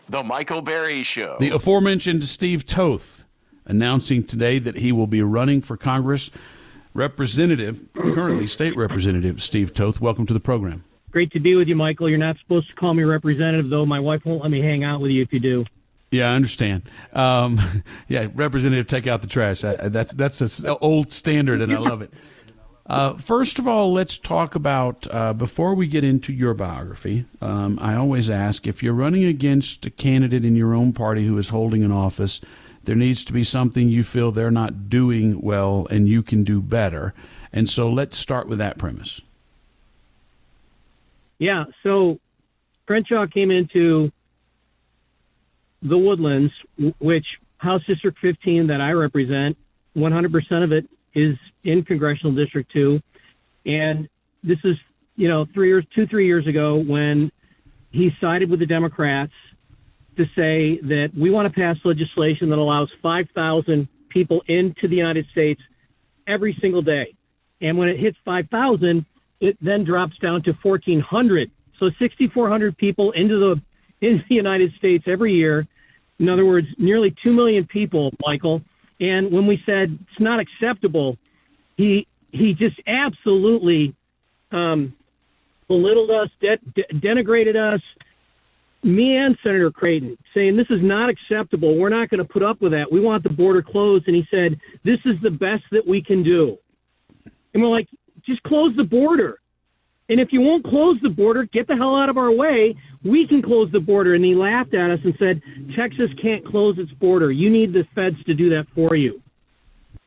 The Michael Berry Show. The aforementioned Steve Toth announcing today that he will be running for Congress. Currently State Representative Steve Toth, welcome to the program. Great to be with you, Michael. You're not supposed to call me representative, though. My wife won't let me hang out with you if you do. Yeah, I understand. Representative, take out the trash. That's an old standard, and I love it. First of all, let's talk about, before we get into your biography, I always ask, if you're running against a candidate in your own party who is holding an office, there needs to be something you feel they're not doing well and you can do better. And so let's start with that premise. Yeah, so Crenshaw came into the Woodlands, which House District 15 that I represent, 100% of it is in Congressional District 2. And this is, 3 years ago when he sided with the Democrats to say that we want to pass legislation that allows 5,000 people into the United States every single day. And when it hits 5,000, it then drops down to 1,400. So 6,400 people into the United States every year. In other words, nearly 2 million people, Michael. And when we said it's not acceptable, he just absolutely belittled us, denigrated us, me and Senator Creighton, saying this is not acceptable. We're not going to put up with that. We want the border closed. And he said, this is the best that we can do. And we're like, just close the border. And if you won't close the border, get the hell out of our way. We can close the border. And he laughed at us and said, Texas can't close its border. You need the feds to do that for you,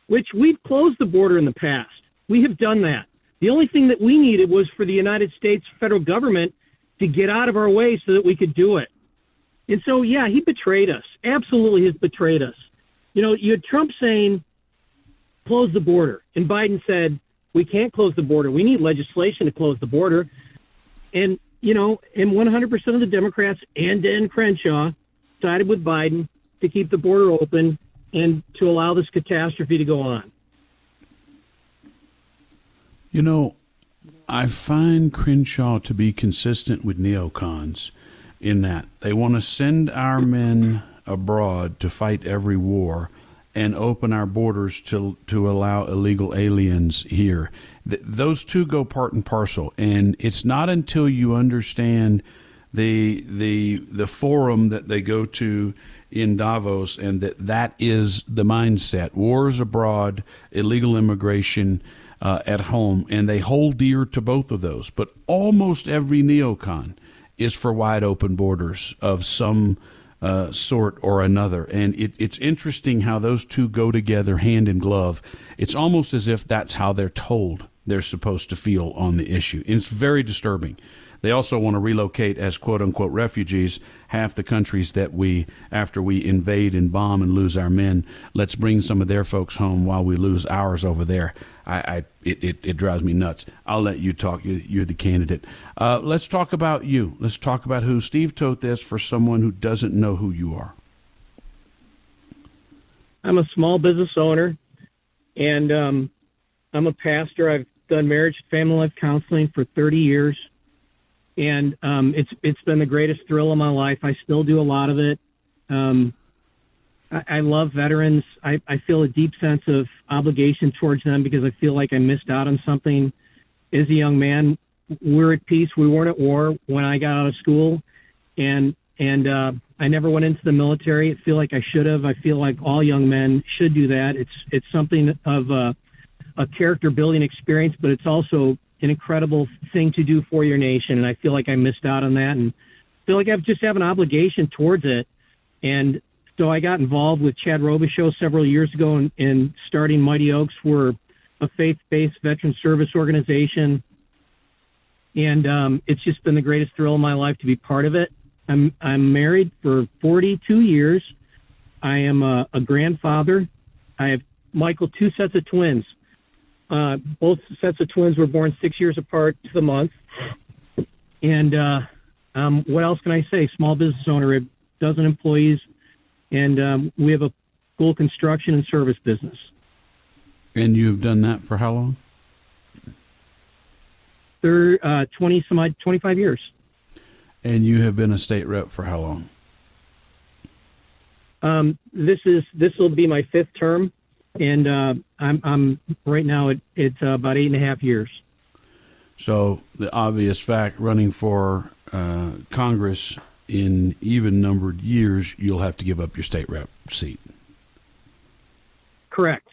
which we've closed the border in the past. We have done that. The only thing that we needed was for the United States federal government to get out of our way so that we could do it. And so, yeah, he betrayed us. Absolutely has betrayed us. You had Trump saying, close the border. And Biden said, we can't close the border. We need legislation to close the border. And, and 100% of the Democrats and Dan Crenshaw sided with Biden to keep the border open and to allow this catastrophe to go on. I find Crenshaw to be consistent with neocons in that they want to send our men abroad to fight every war and open our borders to allow illegal aliens here. Those two go part and parcel, and it's not until you understand the forum that they go to in Davos and that is the mindset. Wars abroad, illegal immigration at home, and they hold dear to both of those. But almost every neocon is for wide open borders of some sort or another. And it's interesting how those two go together hand in glove. It's almost as if that's how they're told they're supposed to feel on the issue. And it's very disturbing. They also want to relocate as quote-unquote refugees half the countries that after we invade and bomb and lose our men, let's bring some of their folks home while we lose ours over there. It drives me nuts. I'll let you talk. You're the candidate. Let's talk about you. Let's talk about who Steve Toth is for someone who doesn't know who you are. I'm a small business owner, and I'm a pastor. I've done marriage and family life counseling for 30 years. And it's been the greatest thrill of my life. I still do a lot of it. I love veterans. I feel a deep sense of obligation towards them because I feel like I missed out on something as a young man. We're at peace. We weren't at war when I got out of school, and I never went into the military. I feel like I should have. I feel like all young men should do that. It's something of a character building experience, but it's also an incredible thing to do for your nation. And I feel like I missed out on that and feel like I just have an obligation towards it. And so I got involved with Chad Robichaux several years ago in starting Mighty Oaks. We're a faith-based veteran service organization. And it's just been the greatest thrill of my life to be part of it. I'm married for 42 years. I am a grandfather. I have, Michael, 2 sets of twins. Both sets of twins were born 6 years apart to the month. And what else can I say? Small business owner, a dozen employees, and we have a school construction and service business. And you've done that for how long? 25 years. And you have been a state rep for how long? This will be my fifth term, and I'm right now it's about 8.5 years. So the obvious fact, running for Congress in even numbered years, you'll have to give up your state rep seat. Correct.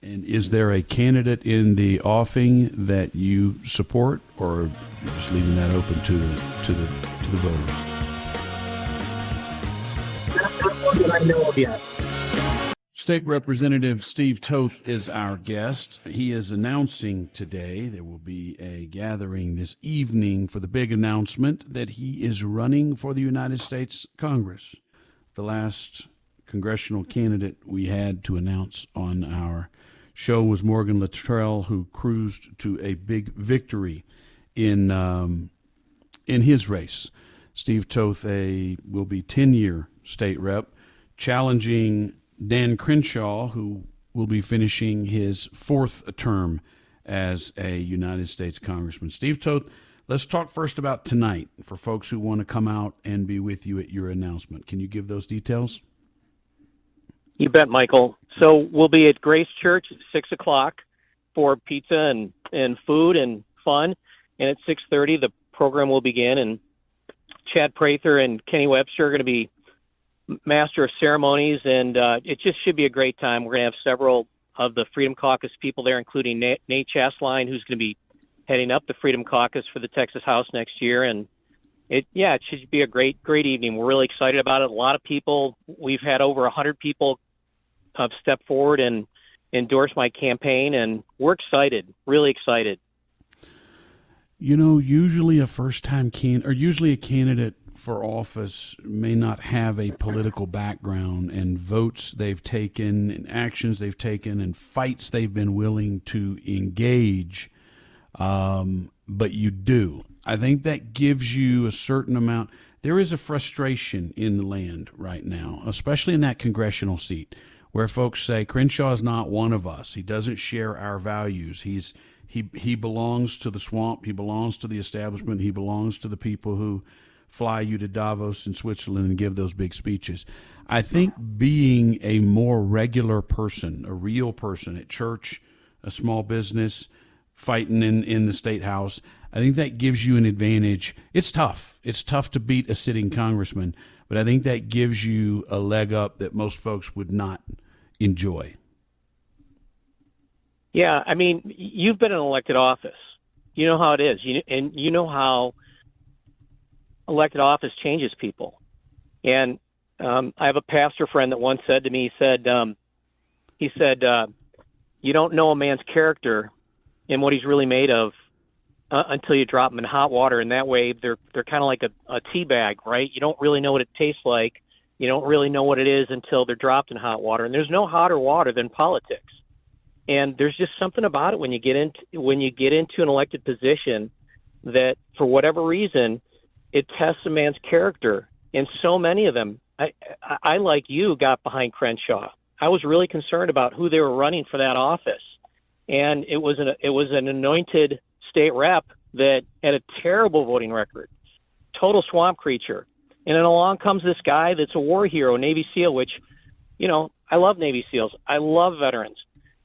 And is there a candidate in the offing that you support, or you're just leaving that open to the voters? Not one that I know of yet. State Representative Steve Toth is our guest. He is announcing today there will be a gathering this evening for the big announcement that he is running for the United States Congress. The last congressional candidate we had to announce on our show was Morgan Luttrell, who cruised to a big victory in his race. Steve Toth will be 10-year state rep, challenging Dan Crenshaw, who will be finishing his fourth term as a United States Congressman. Steve Toth, let's talk first about tonight for folks who want to come out and be with you at your announcement. Can you give those details? You bet, Michael. So we'll be at Grace Church at 6 o'clock for pizza and food and fun. And at 6:30, the program will begin. And Chad Prather and Kenny Webster are going to be master of ceremonies. And it just should be a great time. We're going to have several of the Freedom Caucus people there, including Nate Chasline, who's going to be heading up the Freedom Caucus for the Texas House next year. And it should be a great evening. We're really excited about it. A lot of people, we've had over 100 people step forward and endorse my campaign, and we're excited, really excited. You know, usually a first-time usually a candidate for office may not have a political background, and votes they've taken and actions they've taken and fights they've been willing to engage, but you do. I think that gives you a certain amount. There is a frustration in the land right now, especially in that congressional seat, where folks say Crenshaw is not one of us. He doesn't share our values. He belongs to the swamp. He belongs to the establishment. He belongs to the people who fly you to Davos in Switzerland and give those big speeches. I think being a more regular person, a real person at church, a small business, fighting in the state house, I think that gives you an advantage. It's tough. It's tough to beat a sitting congressman, but I think that gives you a leg up that most folks would not enjoy. Yeah, I mean, you've been in elected office. You know how it is, and you know how elected office changes people. And I have a pastor friend that once said to me, he said, you don't know a man's character and what he's really made of until you drop them in hot water. And that way they're kind of like a tea bag, right? You don't really know what it tastes like. You don't really know what it is until they're dropped in hot water. And there's no hotter water than politics. And there's just something about it when you get into an elected position that, for whatever reason, it tests a man's character. And so many of them, I like you, got behind Crenshaw. I was really concerned about who they were running for that office, and it was an anointed state rep that had a terrible voting record, total swamp creature. And then along comes this guy that's a war hero, Navy SEAL, which, you know, I love Navy SEALs. I love veterans.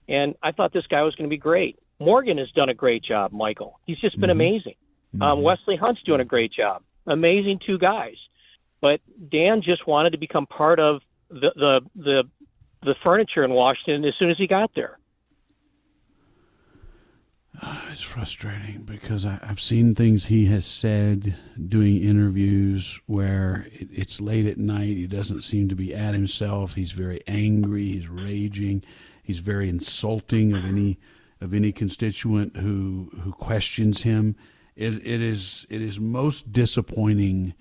And I thought this guy was going to be great. Morgan has done a great job, Michael. He's just been amazing. Wesley Hunt's doing a great job. Amazing two guys. But Dan just wanted to become part of the furniture in Washington as soon as he got there. It's frustrating because I've seen things he has said doing interviews where it's late at night. He doesn't seem to be at himself. He's very angry. He's raging. He's very insulting of any constituent who questions him. It is most disappointing.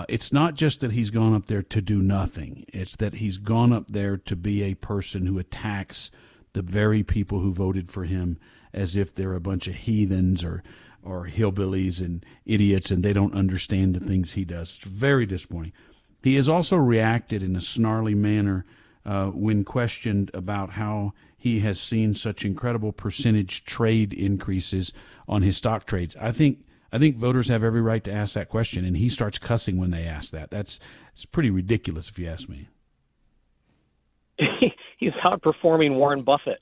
It's not just that he's gone up there to do nothing. It's that he's gone up there to be a person who attacks the very people who voted for him as if they're a bunch of heathens or hillbillies and idiots and they don't understand the things he does. It's very disappointing. He has also reacted in a snarly manner when questioned about how he has seen such incredible percentage trade increases on his stock trades. I think voters have every right to ask that question, and he starts cussing when they ask that. It's pretty ridiculous if you ask me. he's outperforming Warren Buffett.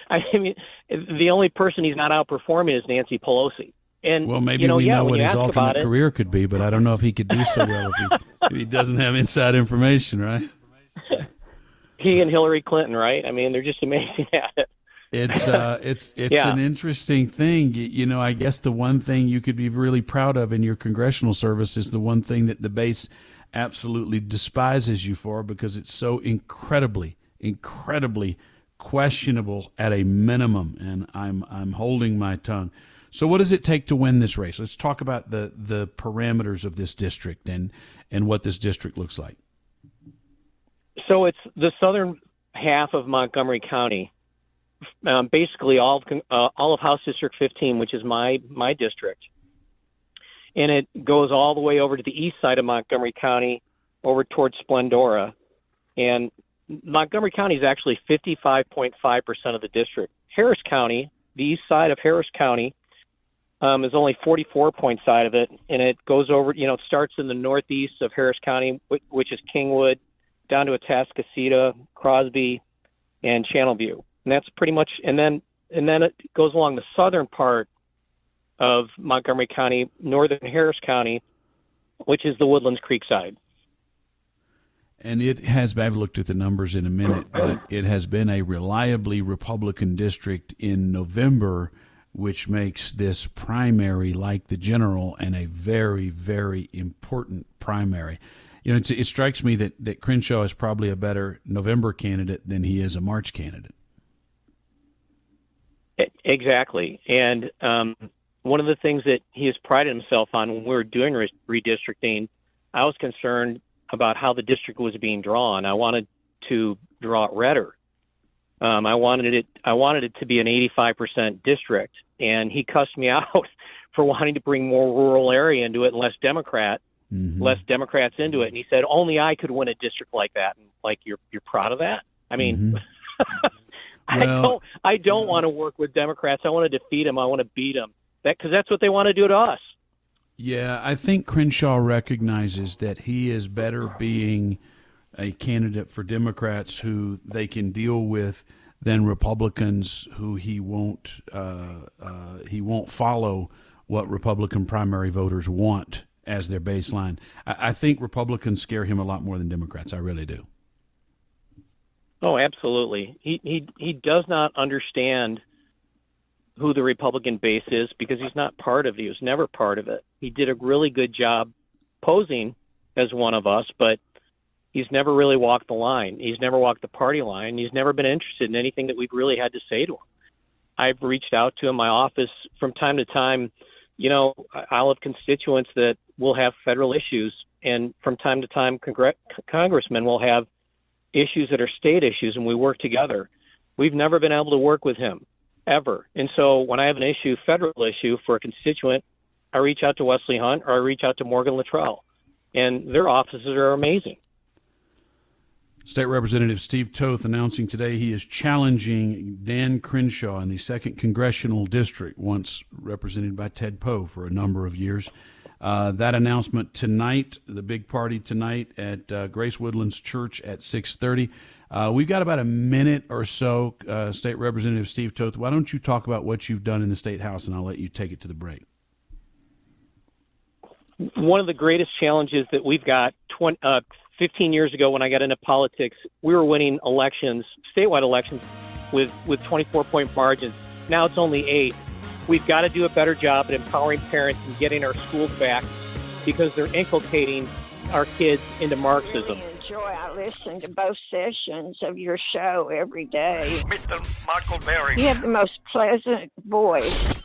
I mean, the only person he's not outperforming is Nancy Pelosi. And well, maybe we know what his alternate it, career could be, but I don't know if he could do so well if he doesn't have inside information, right? He and Hillary Clinton, right? I mean, they're just amazing at it. It's an interesting thing. You know, I guess the one thing you could be really proud of in your congressional service is the one thing that the base absolutely despises you for, because it's so incredibly questionable at a minimum. And I'm holding my tongue. So what does it take to win this race? Let's talk about the parameters of this district and what this district looks like. So it's the southern half of Montgomery County. Basically all of House District 15, which is my district, and it goes all the way over to the east side of Montgomery County, over towards Splendora, and Montgomery County is actually 55.5% of the district. Harris County, the east side of Harris County, is only 44% of it, and it goes over. You know, it starts in the northeast of Harris County, which is Kingwood, down to Atascocita, Crosby, and Channelview. And that's pretty much, and then it goes along the southern part of Montgomery County, northern Harris County, which is the Woodlands Creek side. And it has, I've looked at the numbers in a minute, but it has been a reliably Republican district in November, which makes this primary like the general and a very, very important primary. You know, it strikes me that Crenshaw is probably a better November candidate than he is a March candidate. Exactly. And one of the things that he has prided himself on when we were doing redistricting, I was concerned about how the district was being drawn. I wanted to draw it redder. I wanted it to be an 85% district, and he cussed me out for wanting to bring more rural area into it and less Democrats into it. And he said only I could win a district like that. And like, you're proud of that? I mean, I don't want to work with Democrats. I want to defeat them. I want to beat them. Because that's what they want to do to us. Yeah, I think Crenshaw recognizes that he is better being a candidate for Democrats who they can deal with than Republicans who he won't follow what Republican primary voters want as their baseline. I think Republicans scare him a lot more than Democrats. I really do. Oh, absolutely. He does not understand who the Republican base is because he's not part of it. He was never part of it. He did a really good job posing as one of us, but he's never really walked the line. He's never walked the party line. He's never been interested in anything that we've really had to say to him. I've reached out to him in my office from time to time. You know, I'll have constituents that will have federal issues, and from time to time, congressmen will have issues that are state issues, and we work together. We've never been able to work with him, ever. And so when I have an issue, federal issue for a constituent, I reach out to Wesley Hunt or I reach out to Morgan Luttrell, and their offices are amazing. State Representative Steve Toth announcing today he is challenging Dan Crenshaw in the 2nd Congressional District, once represented by Ted Poe for a number of years. That announcement tonight, the big party tonight at Grace Woodlands Church at 6:30. We've got about a minute or so. State Representative Steve Toth, why don't you talk about what you've done in the State House, and I'll let you take it to the break. One of the greatest challenges that we've got 15 years ago when I got into politics, we were winning elections, statewide elections, with 24-point margins. Now it's only 8. We've got to do a better job at empowering parents and getting our schools back because they're inculcating our kids into Marxism. I listen to both sessions of your show every day. Mr. Michael Berry. You have the most pleasant voice.